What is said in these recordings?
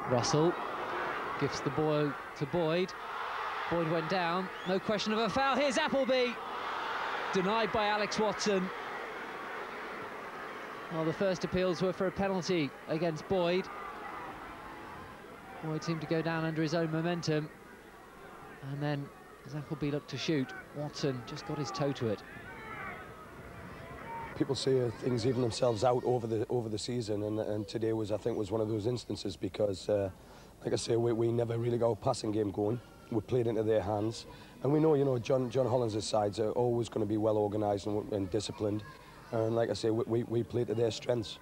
Russell gives the ball to Boyd. Boyd went down, no question of a foul. Here's Appleby, denied by Alex Watson. Well, the first appeals were for a penalty against Boyd. Boyd seemed to go down under his own momentum, and then as Appleby looked to shoot, Watson just got his toe to it. People say things even themselves out over the season, and today was, I think, was one of those instances because, like I say, we never really got a passing game going. We played into their hands, and we know, you know, John Hollands' sides are always going to be well organised and disciplined, and like I say, we played to their strengths.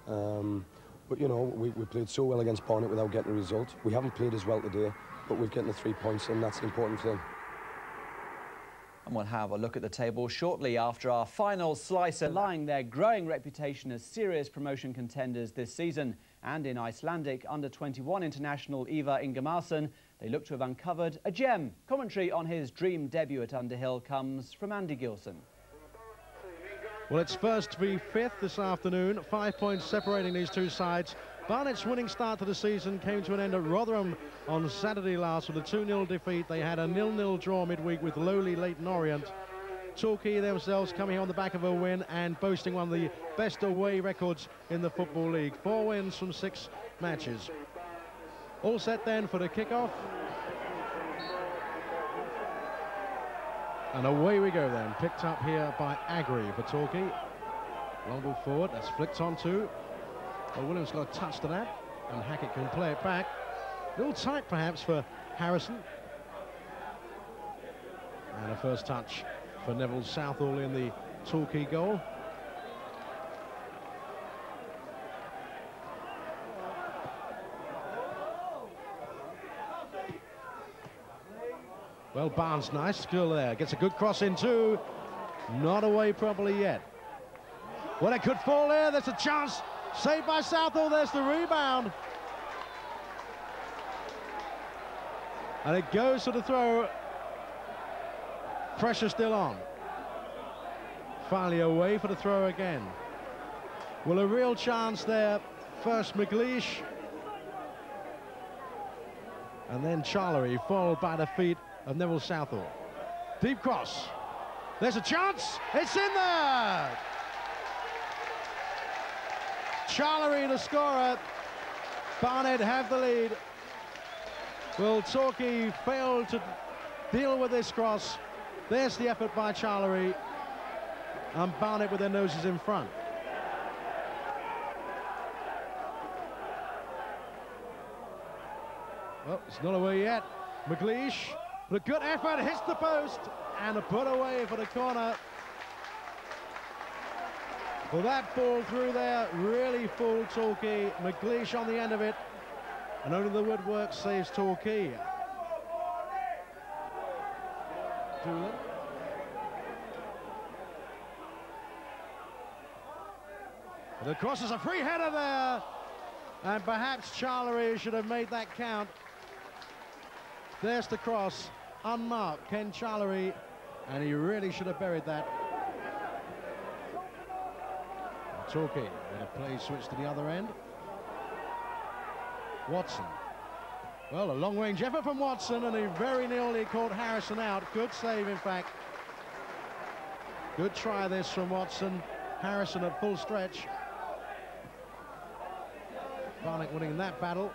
But you know, we played so well against Barnet without getting a result. We haven't played as well today, but we've gotten the 3 points, and that's the important thing. And we'll have a look at the table shortly after our final slicer, lying their growing reputation as serious promotion contenders this season. And in Icelandic under-21 international Ivar Ingimarsson, they look to have uncovered a gem. Commentary on his dream debut at Underhill comes from Andy Gilson. Well, it's first v fifth this afternoon, 5 points separating these two sides. Barnet's winning start to the season came to an end at Rotherham on Saturday last with a 2-0 defeat. They had a 0-0 draw midweek with lowly Leyton Orient. Torquay themselves coming on the back of a win and boasting one of the best away records in the Football League. 4 wins from 6 matches. All set then for the kickoff. And away we go then, picked up here by Agri for Torquay. Long ball forward, that's flicked onto. Well, Williams got a touch to that, and Hackett can play it back. A little tight perhaps for Harrison. And a first touch for Neville Southall in the Torquay goal. Well, Barnes, nice skill there. Gets a good cross in too. Not away properly yet. Well, it could fall there. There's a chance. Saved by Southall. There's the rebound. And it goes to the throw. Pressure still on. Finally away for the throw again. Well, a real chance there. First McLeish. And then Charlery, followed by the feet of Neville Southall. Deep cross. There's a chance. It's in there. Charlery, the scorer. Barnet have the lead. Well, Torquay failed to deal with this cross. There's the effort by Charlery. And Barnet with their noses in front. Well, it's not away yet. McLeish. The good effort, hits the post, and a put away for the corner. Well, that ball through there really fooled Torquay. McLeish on the end of it, and only the woodwork saves Torquay. Doolan. The cross is a free header there, and perhaps Charlery should have made that count. There's the cross, unmarked, Ken Charlery, and he really should have buried that. Torquay with a play switch to the other end. Watson. Well, a long-range effort from Watson, and he very nearly caught Harrison out. Good save, in fact. Good try this from Watson. Harrison at full stretch. Barnet winning that battle.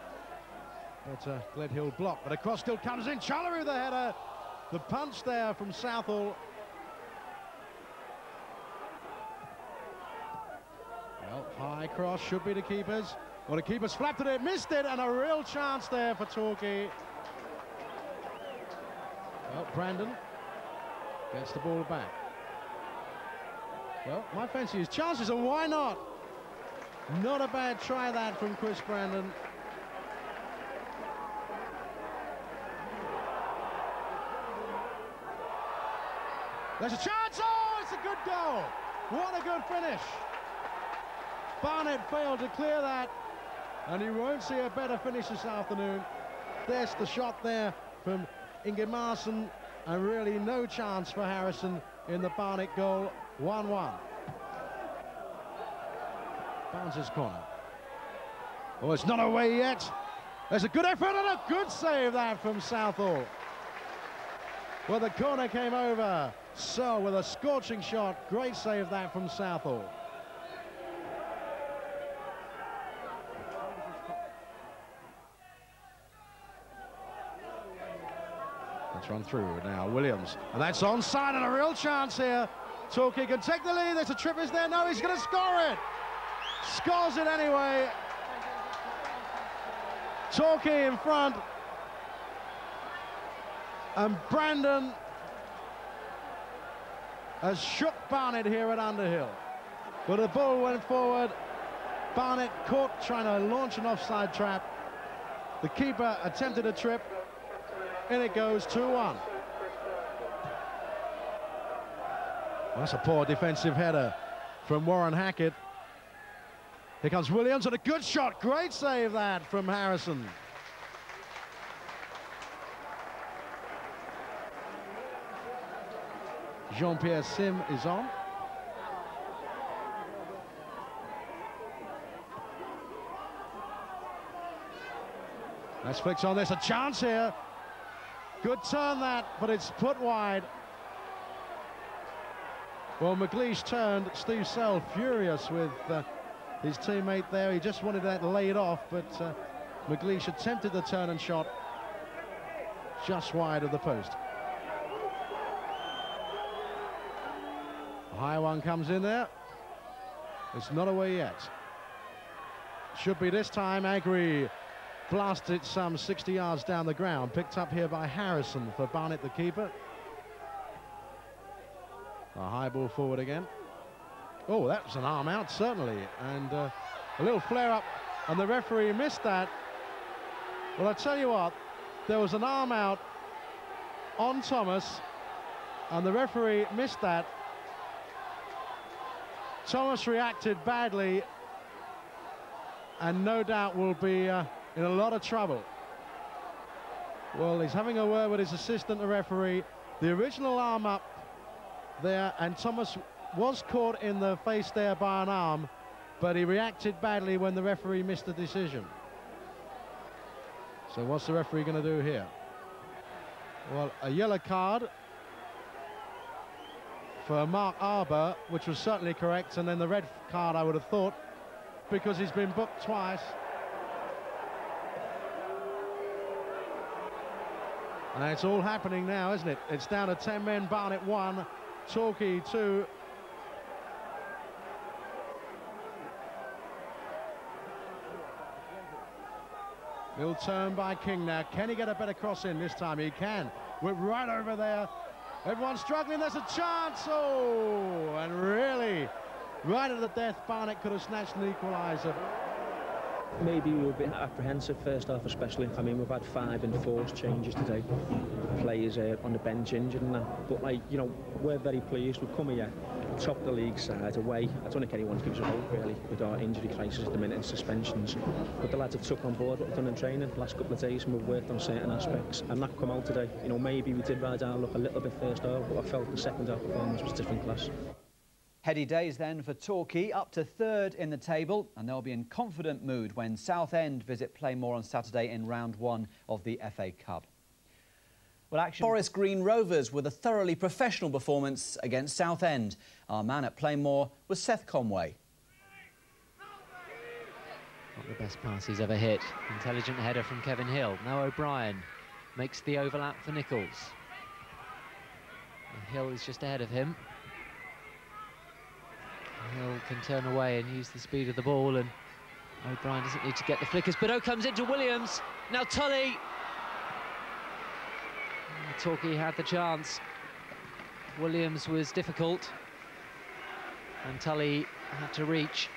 But Gledhill block, but a cross still comes in. Charlery with the header. The punch there from Southall. Well, high cross should be the keeper's. Well, the keeper's flapped it, missed it, and a real chance there for Torquay. Well, Brandon gets the ball back. Well, my fancy is chances, and why not? Not a bad try that from Chris Brandon. There's a chance. Oh, it's a good goal. What a good finish. Barnet failed to clear that, and you won't see a better finish this afternoon. There's the shot there from Ingimarsson, and really no chance for Harrison in the Barnet goal. 1-1. Barnes' corner. Oh, it's not away yet. There's a good effort and a good save that from Southall. Well, the corner came over. So with a scorching shot, great save that from Southall. Let's run through now, Williams. And that's onside and a real chance here. Torquay can take the lead. There's a trip, is there? No, he's going to score it. Scores it anyway. Torquay in front. And Brandon has shook Barnett here at Underhill. But the ball went forward. Barnett caught trying to launch an offside trap. The keeper attempted a trip. In it goes, 2-1. Well, that's a poor defensive header from Warren Hackett. Here comes Williams and a good shot. Great save that from Harrison. Jean-Pierre Sim is on. Nice flicks on. There's a chance here. Good turn that, but it's put wide. Well, McLeish turned. Steve Sell furious with his teammate there. He just wanted that laid off, but McLeish attempted the turn and shot just wide of the post. A high one comes in there. It's not away yet. Should be this time. Agri blasted some 60 yards down the ground. Picked up here by Harrison for Barnett, the keeper. A high ball forward again. Oh, that was an arm out, certainly. And a little flare-up, and the referee missed that. Well, I tell you what, there was an arm out on Thomas, and the referee missed that. Thomas reacted badly, and no doubt will be in a lot of trouble. Well, he's having a word with his assistant, the referee. The original arm up there, and Thomas was caught in the face there by an arm, but he reacted badly when the referee missed the decision. So what's the referee going to do here? Well, a yellow card for Mark Arbour, which was certainly correct, and then the red card, I would have thought, because he's been booked twice. And it's all happening now, isn't it? It's down to 10 men. Barnett 1, Torquay 2. Little turn by King now. Can he get a better cross in this time? He can. We're right over there. Everyone's struggling. There's a chance. Oh, and really, right at the death, Barnett could have snatched an equaliser. Maybe we were a bit apprehensive first half, especially. I mean, we've had 5 enforced changes today. Players on the bench injured and that. But, like, you know, we're very pleased. We've come here, top of the league side, away. I don't think anyone gives a hope, really, with our injury crisis at the minute and suspensions. But the lads have took on board what we've done in training the last couple of days, and we've worked on certain aspects. And that come out today. You know, maybe we did ride our luck a little bit first half, but I felt the second half performance was different class. Heady days then for Torquay, up to 3rd in the table, and they'll be in confident mood when Southend visit Plainmoor on Saturday in round 1 of the FA Cup. Well, action. Forest Green Rovers with a thoroughly professional performance against Southend. Our man at Plainmoor was Seth Conway. Not the best pass he's ever hit. Intelligent header from Kevin Hill. Now O'Brien makes the overlap for Nichols. And Hill is just ahead of him. Hill can turn away and use the speed of the ball, and O'Brien doesn't need to get the flickers. Bedeau comes into Williams. Now Tully. Torquay had the chance. Williams was difficult, and Tully had to reach.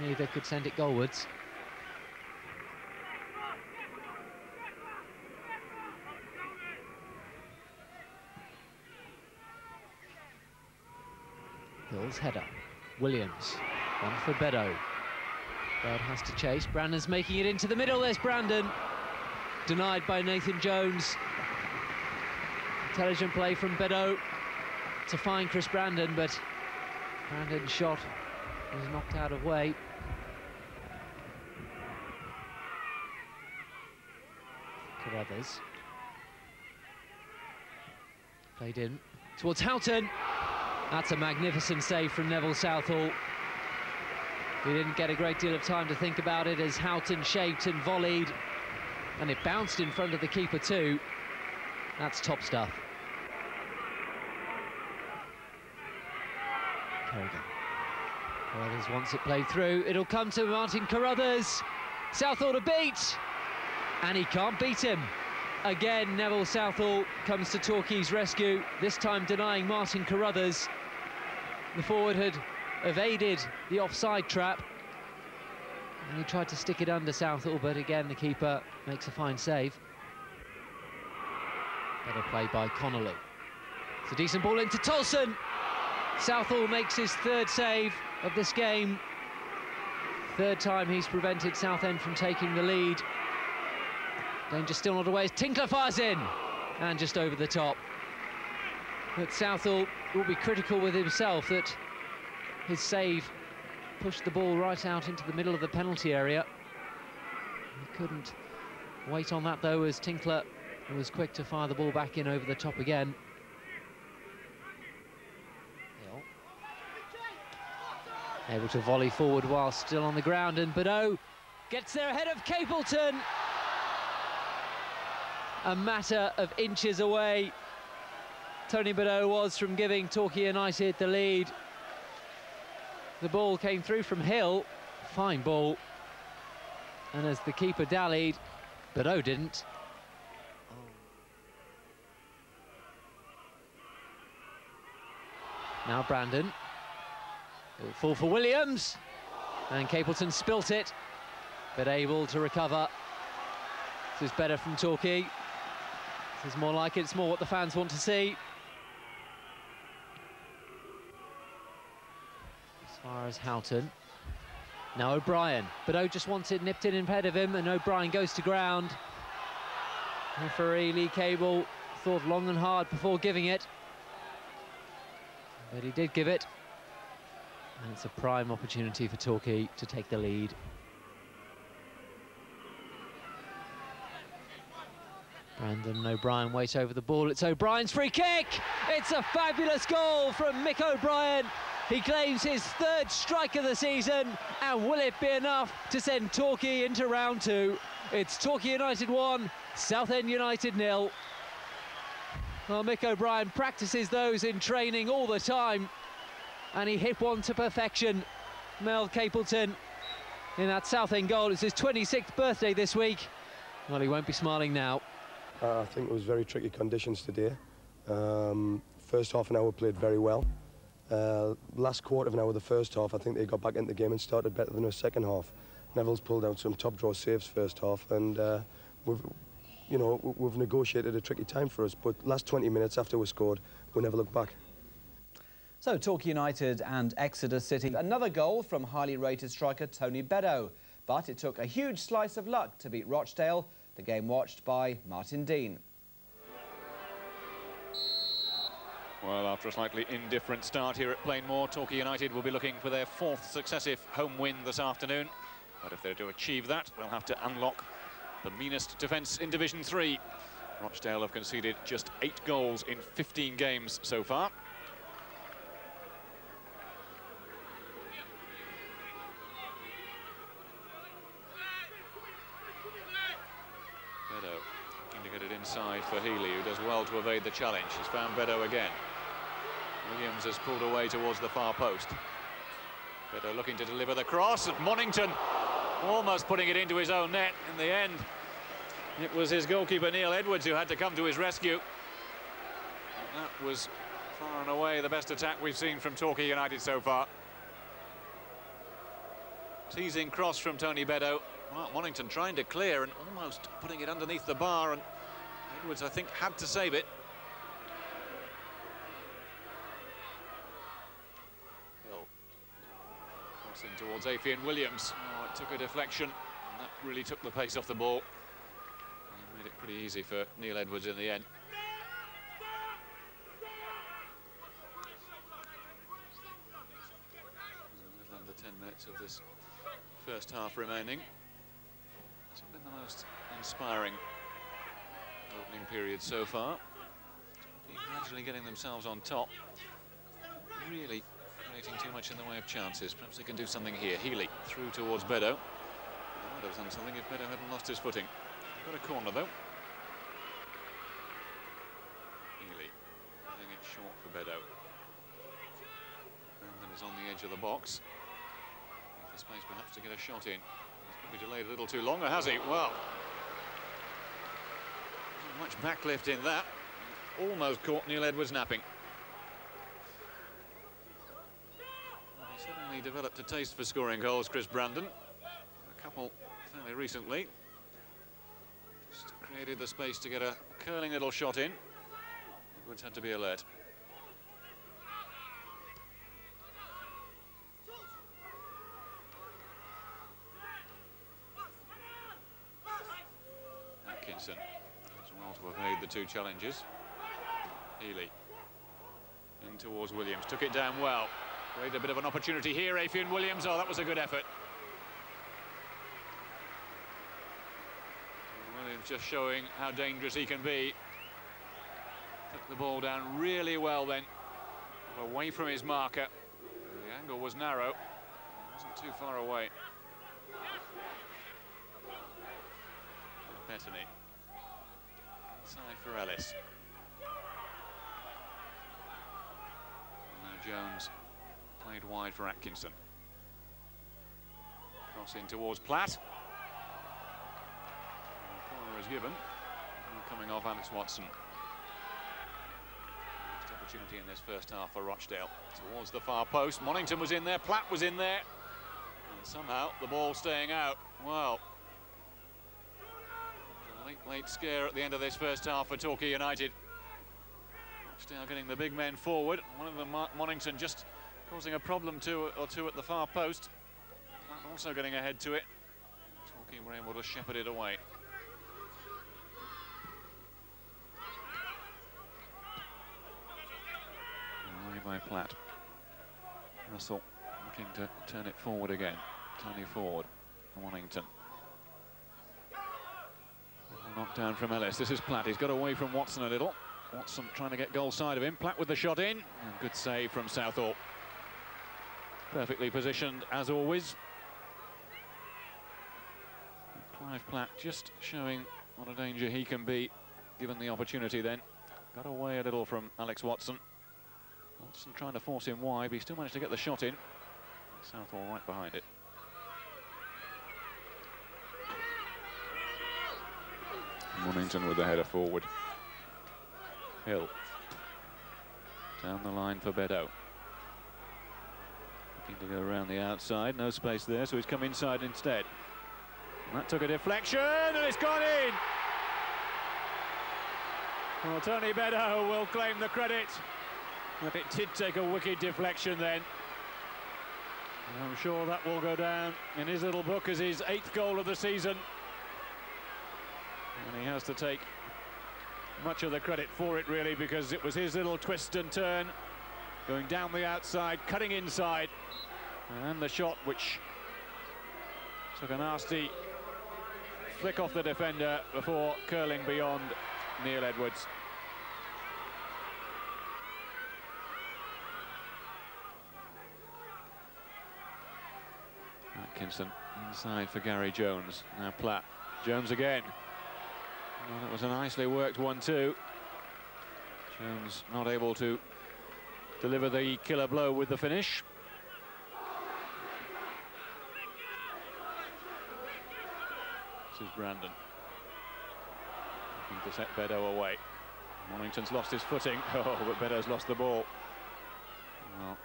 Neither could send it goalwards. Hill's header. Williams, one for Bedeau. Bird has to chase. Brandon's making it into the middle. There's Brandon. Denied by Nathan Jones. Intelligent play from Bedeau to find Chris Brandon, but Brandon's shot was knocked out of way. Carruthers. Played in towards Houghton. That's a magnificent save from Neville Southall. He didn't get a great deal of time to think about it as Houghton shaped and volleyed, and it bounced in front of the keeper too. That's top stuff. Kerrigan. Carruthers wants it played through. It'll come to Martin Carruthers. Southall to beat, and he can't beat him. Again, Neville Southall comes to Torquay's rescue, this time denying Martin Carruthers. The forward had evaded the offside trap, and he tried to stick it under Southall, but again the keeper makes a fine save. Better play by Connolly. It's a decent ball into Tolson. Southall makes his third save of this game. Third time he's prevented Southend from taking the lead. Danger still not away as Tinkler fires in, and just over the top. But Southall will be critical with himself that his save pushed the ball right out into the middle of the penalty area. He couldn't wait on that though, as Tinkler was quick to fire the ball back in over the top again. Hill. Able to volley forward while still on the ground, and Badeau gets there ahead of Capleton. A matter of inches away Tony Badeau was from giving Torquay United the lead. The ball came through from Hill, fine ball, and as the keeper dallied, Badeau didn't. Now Brandon, it'll fall for Williams, and Capleton spilt it, but able to recover. This is better from Torquay. This is more like it. It's more what the fans want to see. As far as Houghton. Now O'Brien. Badeau just wants it nipped in ahead of him, and O'Brien goes to ground. Referee Lee Cable thought long and hard before giving it, but he did give it. And it's a prime opportunity for Torquay to take the lead. Brandon and O'Brien wait over the ball. It's O'Brien's free kick. It's a fabulous goal from Mick O'Brien. He claims his third strike of the season, and will it be enough to send Torquay into round two? It's Torquay United 1, Southend United 0. Well, Mick O'Brien practices those in training all the time, and he hit one to perfection. Mel Capleton in that Southend goal. It's his 26th birthday this week. Well, he won't be smiling now. I think it was very tricky conditions today. First half an hour played very well. Last quarter of an hour of the first half, I think they got back into the game and started better than the second half. Neville's pulled out some top draw saves first half, and we've negotiated a tricky time for us. But last 20 minutes after we scored, we never looked back. So Torquay United and Exeter City. Another goal from highly rated striker Tony Beddoe, but it took a huge slice of luck to beat Rochdale. The game watched by Martin Dean. Well, after a slightly indifferent start here at Plainmoor, Torquay United will be looking for their fourth successive home win this afternoon. But if they're to achieve that, they'll have to unlock the meanest defence in Division 3. Rochdale have conceded just 8 goals in 15 games so far. Beddoe looking to get it inside for Healy, who does well to evade the challenge. He's found Beddoe again. Williams has pulled away towards the far post. Beddoe looking to deliver the cross, and Monington almost putting it into his own net. In the end, it was his goalkeeper Neil Edwards who had to come to his rescue. And that was far and away the best attack we've seen from Torquay United so far. Teasing cross from Tony Beddoe. Mark Monington trying to clear and almost putting it underneath the bar, and Edwards, I think, had to save it. Hill crossing towards Afian Williams. Oh, it took a deflection, and that really took the pace off the ball. And made it pretty easy for Neil Edwards in the end. Under 10 minutes of this first half remaining. It's been the most inspiring opening period so far. Gradually getting themselves on top. Really creating too much in the way of chances. Perhaps they can do something here. Healy through towards Bedo. They might have done something if Bedo hadn't lost his footing. Got a corner though. Healy leaving it short for Bedo. Brandon is on the edge of the box. The space perhaps to get a shot in. He's probably delayed a little too long, or has he? Well, not much backlift in that. Almost caught Neil Edwards napping. He suddenly developed a taste for scoring goals, Chris Brandon. A couple fairly recently. Just created the space to get a curling little shot in. Edwards had to be alert. Atkinson as well to evade the two challenges. Healy in towards Williams, took it down well. Created a bit of an opportunity here, Afian Williams. Oh, that was a good effort. Williams just showing how dangerous he can be. Took the ball down really well then, away from his marker. The angle was narrow, wasn't too far away. Bettany inside for Ellis. Jones played wide for Atkinson. Cross in towards Platt. Corner is given. Coming off Alex Watson. Next opportunity in this first half for Rochdale. Towards the far post. Monington was in there. Platt was in there. And somehow the ball staying out. Well, a late scare at the end of this first half for Torquay United. Still getting the big men forward. One of them, Monington, just causing a problem or two at the far post. Also getting ahead to it. Torquay were able to shepherd it away. Away by Platt. Russell looking to turn it forward again. Tony Ford, Monington. Knocked down from Ellis. This is Platt. He's got away from Watson a little. Watson trying to get goal side of him. Platt with the shot in. And good save from Southall. Perfectly positioned as always. Clive Platt just showing what a danger he can be given the opportunity then. Got away a little from Alex Watson. Watson trying to force him wide, but he still managed to get the shot in. Southall right behind it. Monington with the header forward. Hill down the line for Bedo. Looking to go around the outside, no space there, so he's come inside instead. And that took a deflection, and it's gone in! Well, Tony Bedo will claim the credit, but it did take a wicked deflection then. And I'm sure that will go down in his little book as his 8th goal of the season. And he has to take much of the credit for it, really, because it was his little twist and turn, going down the outside, cutting inside, and the shot which took a nasty flick off the defender before curling beyond Neil Edwards. Atkinson inside for Gary Jones. Now Platt. Jones again. Well, that was a nicely worked 1-2. Jones not able to deliver the killer blow with the finish. This is Brandon. Looking to set Bedo away. Monington's lost his footing. Oh, but Bedo's lost the ball. Well,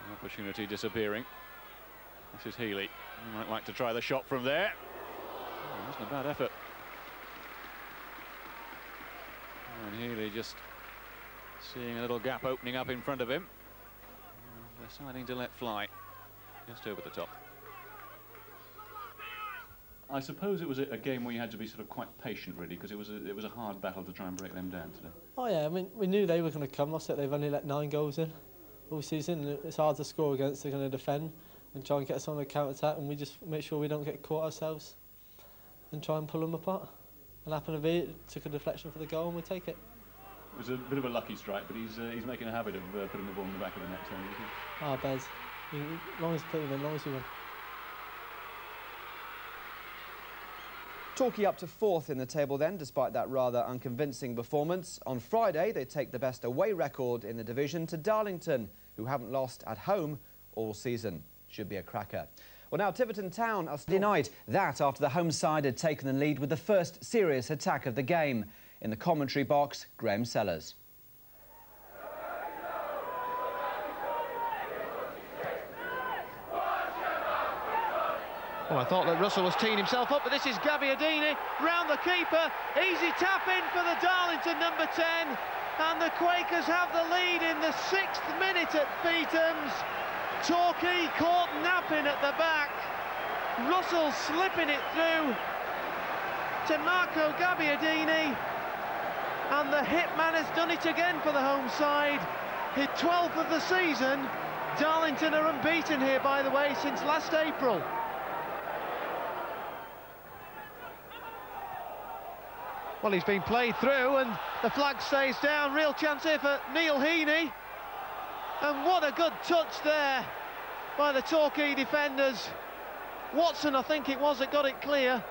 an opportunity disappearing. This is Healy. He might like to try the shot from there. Oh, wasn't a bad effort. And Healy just seeing a little gap opening up in front of him. And deciding to let fly just over the top. I suppose it was a game where you had to be sort of quite patient, really, because it was a hard battle to try and break them down today. Oh yeah, I mean, we knew they were going to come. I said they've only let 9 goals in all season. And it's hard to score against. They're going to defend and try and get us on a counter-attack, and we just make sure we don't get caught ourselves and try and pull them apart. and happened to be, took a deflection for the goal and we take it. It was a bit of a lucky strike, but he's making a habit of putting the ball in the back of the net, isn't he? Ah, Bez. As long as you put him in, as long as you win. Torquay up to 4th in the table then, despite that rather unconvincing performance. On Friday, they take the best away record in the division to Darlington, who haven't lost at home all season. Should be a cracker. Well, now Tiverton Town are denied that after the home side had taken the lead with the first serious attack of the game. In the commentary box, Graham Sellers. Well, I thought that Russell was teeing himself up, but this is Gabbiadini round the keeper. Easy tap in for the Darlington number 10. And the Quakers have the lead in the 6th minute at Feethams. Torquay caught napping at the back. Russell slipping it through to Marco Gabbiadini. And the hitman has done it again for the home side. His 12th of the season. Darlington are unbeaten here, by the way, since last April. Well, he's been played through and the flag stays down. Real chance here for Neil Heaney. And what a good touch there by the Torquay defenders. Watson, I think it was, that got it clear.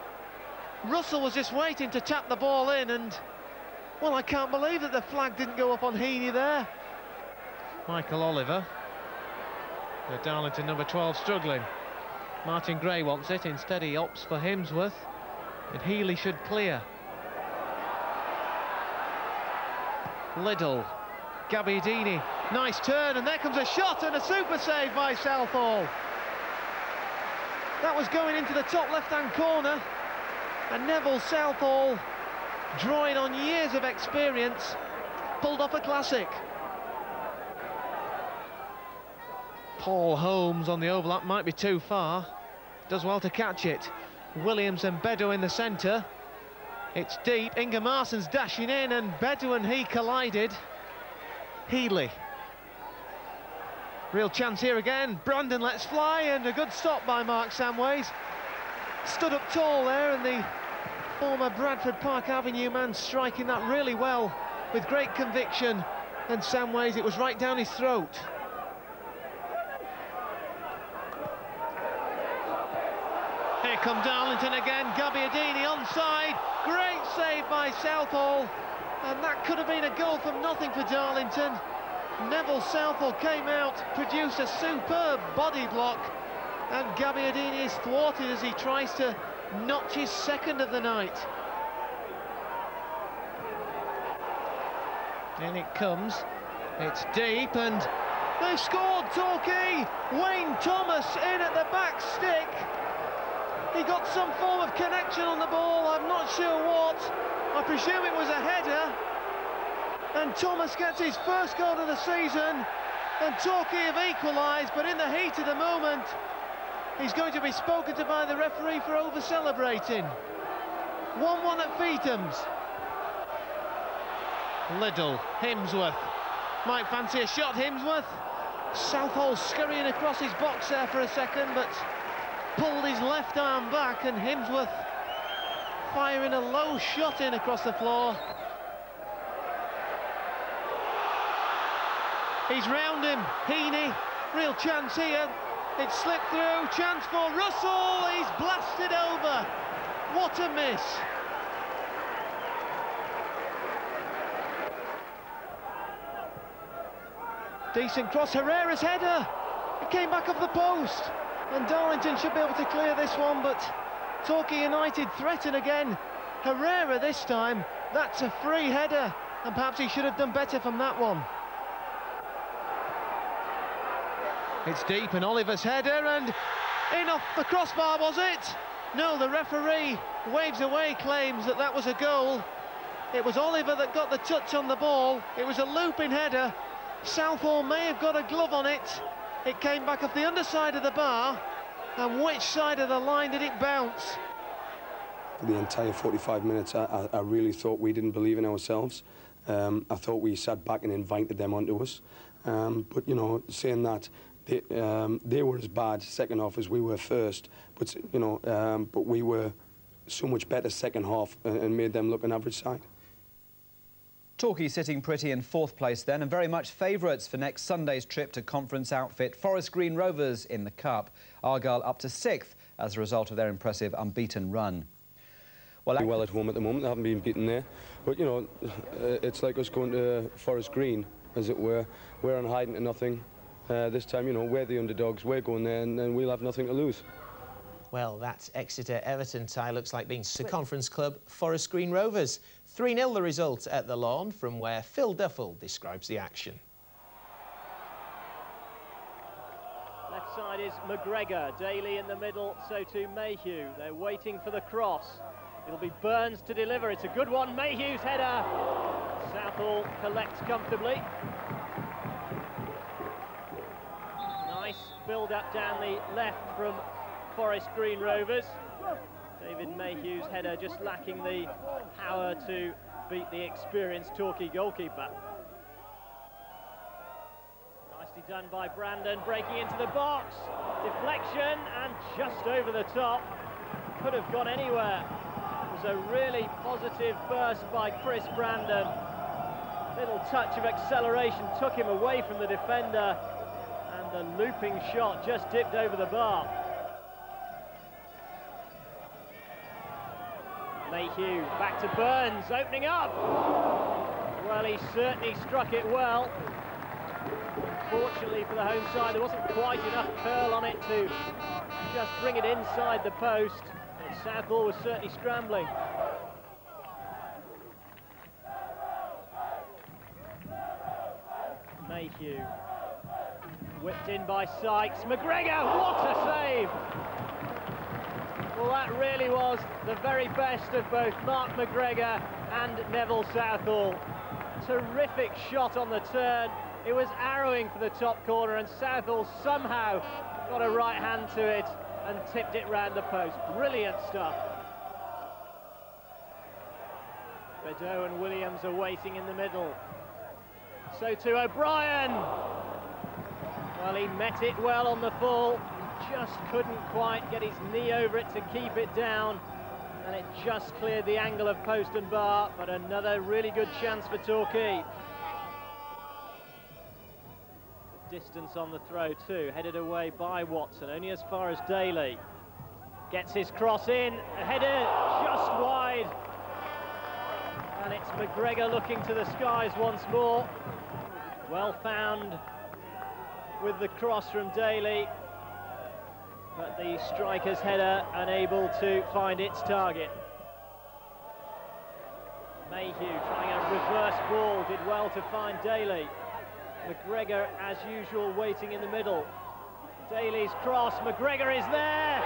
Russell was just waiting to tap the ball in, and, well, I can't believe that the flag didn't go up on Heaney there. Michael Oliver, the Darlington number 12, struggling. Martin Gray wants it, instead he opts for Hemsworth, and Healy should clear. Liddell, Gabbiadini, nice turn, and there comes a shot and a super save by Southall. That was going into the top left-hand corner, and Neville Southall, drawing on years of experience, pulled off a classic. Paul Holmes on the overlap, might be too far, does well to catch it. Williams and Bedo in the centre. It's deep, Inga Marson's dashing in, and Bedo and he collided. Healy. Real chance here again, Brandon lets fly, and a good stop by Mark Samways. Stood up tall there, and the former Bradford Park Avenue man striking that really well, with great conviction, and Samways, it was right down his throat. Here come Darlington again, Gabbiadini onside, great save by Southall, and that could have been a goal from nothing for Darlington. Neville Southall came out, produced a superb body block, and Gabbiadini is thwarted as he tries to notch his second of the night. In it comes, it's deep, and they've scored, Torquay! Wayne Thomas in at the back stick. He got some form of connection on the ball, I'm not sure what. I presume it was a header. And Thomas gets his first goal of the season, and Torquay have equalised, but in the heat of the moment, he's going to be spoken to by the referee for over-celebrating. 1-1 at Feethams. Liddell, Hemsworth. Might fancy a shot, Hemsworth. Southall scurrying across his box there for a second, but pulled his left arm back, and Hemsworth firing a low shot in across the floor. He's round him, Heaney, real chance here. It's slipped through, chance for Russell, he's blasted over. What a miss. Decent cross, Herrera's header. It came back off the post. And Darlington should be able to clear this one, but Torquay United threaten again. Herrera this time, that's a free header, and perhaps he should have done better from that one. It's deep, and Oliver's header, and in off the crossbar, was it? No, the referee waves away claims that that was a goal. It was Oliver that got the touch on the ball. It was a looping header. Southall may have got a glove on it. It came back off the underside of the bar, and which side of the line did it bounce? For the entire 45 minutes, I really thought we didn't believe in ourselves. I thought we sat back and invited them onto us. But, you know, saying that, they were as bad second half as we were first, but, you know, but we were so much better second half and made them look an average side. Torquay sitting pretty in 4th place then, and very much favourites for next Sunday's trip to conference outfit Forest Green Rovers in the Cup. Argyle up to 6th as a result of their impressive unbeaten run. Well at home at the moment, they haven't been beaten there. But, you know, it's like us going to Forest Green, as it were. We're on hiding to nothing. This time, you know, we're the underdogs. We're going there and we'll have nothing to lose. Well, that Exeter-Everton tie looks like being to Conference Club Forest Green Rovers. 3-0 the result at the Lawn, from where Phil Duffel describes the action. Left side is McGregor, Daly in the middle, so too Mayhew. They're waiting for the cross. It'll be Burns to deliver. It's a good one. Mayhew's header. Southall collects comfortably. Nice build-up down the left from Forest Green Rovers. David Mayhew's header just lacking the power to beat the experienced Torquay goalkeeper. Nicely done by Brandon, breaking into the box. Deflection and just over the top. Could have gone anywhere. It was a really positive burst by Chris Brandon. Little touch of acceleration took him away from the defender, and the looping shot just dipped over the bar. Mayhew back to Burns, opening up. Well, he certainly struck it well. Fortunately for the home side, there wasn't quite enough curl on it to just bring it inside the post. But Southall was certainly scrambling. Mayhew whipped in by Sykes. McGregor, what a save! Well, that really was the very best of both Mark McGregor and Neville Southall. Terrific shot on the turn. It was arrowing for the top corner, and Southall somehow got a right hand to it and tipped it round the post. Brilliant stuff. Bedeau and Williams are waiting in the middle. So too O'Brien. Well, he met it well on the full. Just couldn't quite get his knee over it to keep it down, and it just cleared the angle of post and bar. But another really good chance for Torquay. Distance on the throw too, headed away by Watson, only as far as Daly. Gets his cross in, a header just wide, and it's McGregor looking to the skies once more. Well found with the cross from Daly, but the striker's header unable to find its target. Mayhew trying a reverse ball, did well to find Daly. McGregor, as usual, waiting in the middle. Daly's cross, McGregor is there!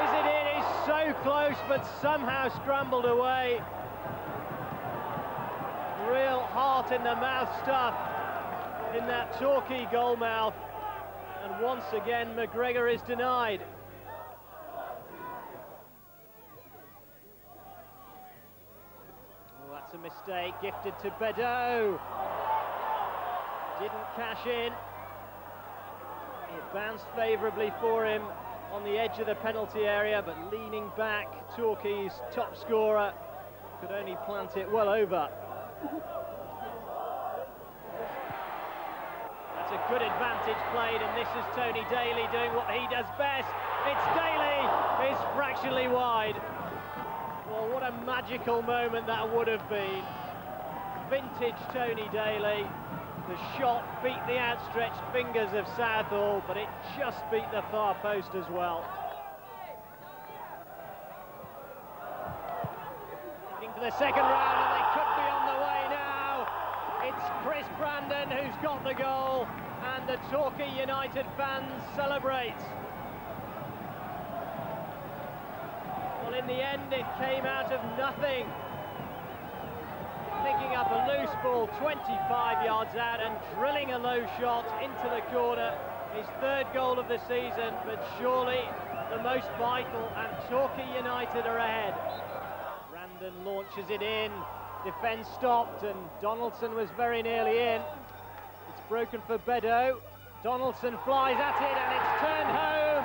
Is it in? He's so close, but somehow scrambled away. Real heart in the mouth stuff in that Torquay goal mouth. And once again, McGregor is denied. Oh, that's a mistake, gifted to Bedeau. Didn't cash in. It bounced favourably for him on the edge of the penalty area, but leaning back, Torquay's top scorer could only plant it well over. That's a good advantage played, and this is Tony Daly doing what he does best. It's Daly, it's fractionally wide. Well, what a magical moment that would have been. Vintage Tony Daly. The shot beat the outstretched fingers of Southall, but it just beat the far post as well. Looking for the second round, and they could be on the way now. It's Chris Brandon who's got the goal, and the Torquay United fans celebrate. Well, in the end, it came out of nothing. Picking up a loose ball 25 yards out and drilling a low shot into the corner. His third goal of the season, but surely the most vital, and Torquay United are ahead. Brandon launches it in, defence stopped, and Donaldson was very nearly in. It's broken for Bedeau. Donaldson flies at it, and it's turned home,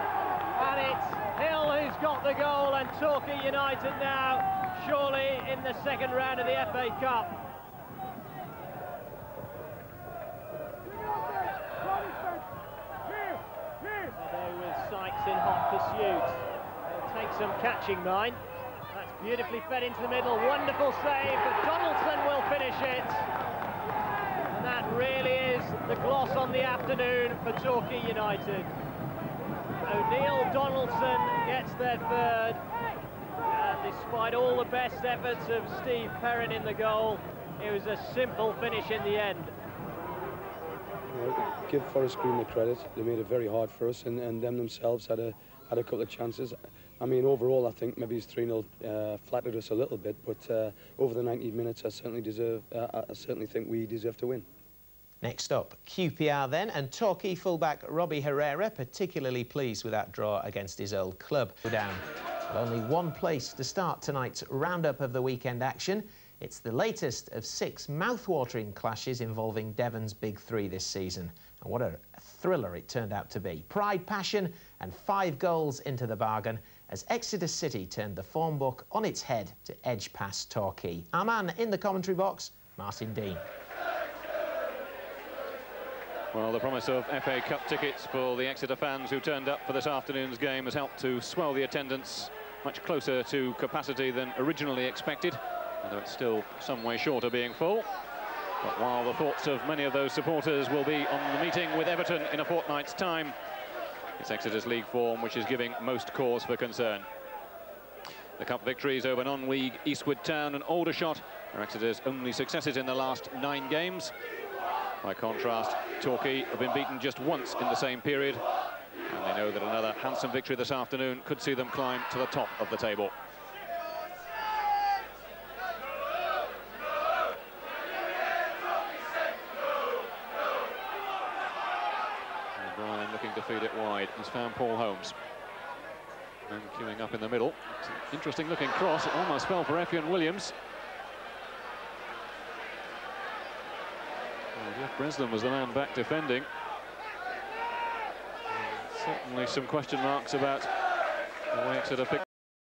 and it's Hill who's got the goal, and Torquay United now surely in the second round of the FA Cup. Bedo with Sykes in hot pursuit. He'll take some catching, mind. That's beautifully fed into the middle. Wonderful save, but Donaldson will finish it. And that really is the gloss on the afternoon for Torquay United. O'Neill Donaldson gets their third. And despite all the best efforts of Steve Perrin in the goal, it was a simple finish in the end. Give Forest Green the credit. They made it very hard for us, and them themselves had a couple of chances. I mean, overall, I think maybe his 3-0 flattered us a little bit, but over the 90 minutes, I certainly think we deserve to win. Next up, QPR then, and Torquay fullback Robbie Herrera particularly pleased with that draw against his old club. Down. Well, only one place to start tonight's roundup of the weekend action. It's the latest of 6 mouth-watering clashes involving Devon's big 3 this season. And what a thriller it turned out to be. Pride, passion and 5 goals into the bargain as Exeter City turned the form book on its head to edge past Torquay. Our man in the commentary box, Martin Dean. Well, the promise of FA Cup tickets for the Exeter fans who turned up for this afternoon's game has helped to swell the attendance much closer to capacity than originally expected, although it's still some way short of being full. But while the thoughts of many of those supporters will be on the meeting with Everton in a fortnight's time, it's Exeter's league form which is giving most cause for concern. The cup victories over non-league Eastwood Town and Aldershot are Exeter's only successes in the last 9 games. By contrast, Torquay have been beaten just once in the same period, and they know that another handsome victory this afternoon could see them climb to the top of the table. O'Brien looking to feed it wide. He's found Paul Holmes. And queuing up in the middle. It's an interesting looking cross. It almost fell for Effion Williams. Jeff Breslin was the man back defending. Certainly some question marks about the way Exeter picked